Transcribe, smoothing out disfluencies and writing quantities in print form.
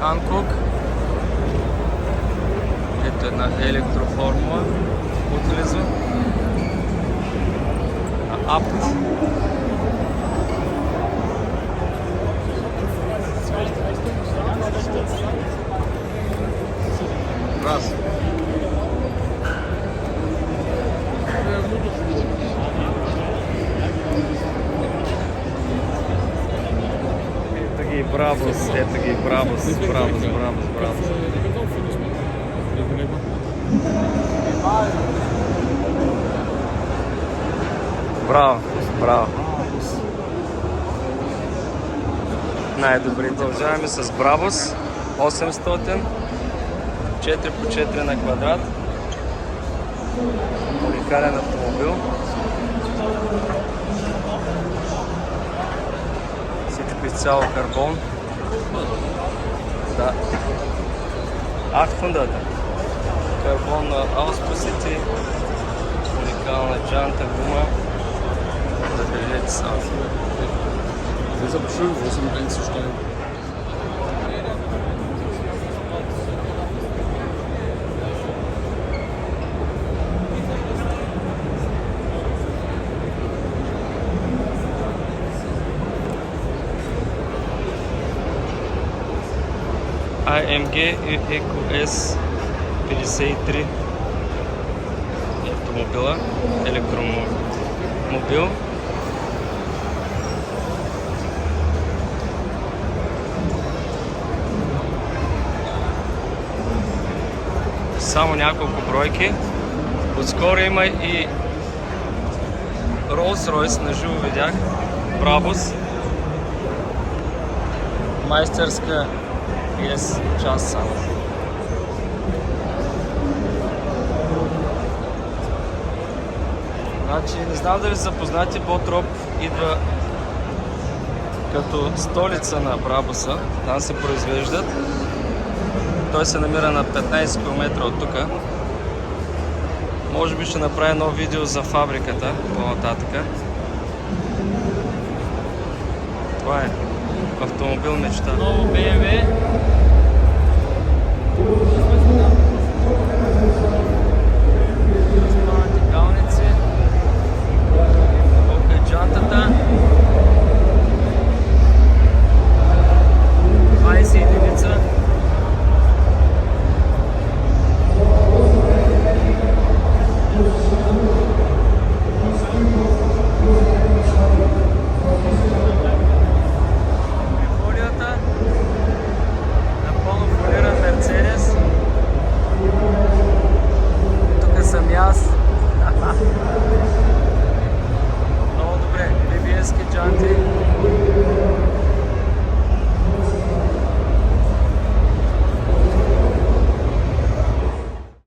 Hankook. Ето една електроформула отвлиза. Апт. Раз. Ето ги Brabus, ето ги Brabus. Браво. Най-добри. Продължаваме с Brabus 800, 4x4 на квадрат. Уникален автомобил. Всичко изцяло карбон. Да. 800. Карбон на ауспусите. Уникална джанта, гума. Забележете само. Das ist aber schön, wo es mit einzusteigen. AMG EQS 53 автомобила, електромобил. Само няколко бройки. Отскоро има и Rolls-Royce, наживо видях. Brabus. Майстерска част само. Значи, не знам дали са запознати, Ботроп идва като столица на Брабуса. Там се произвеждат. Той се намира на 15 км от тук. Може би ще направя едно видео за фабриката по-нататък. Това е автомобил мечта. Ново BMW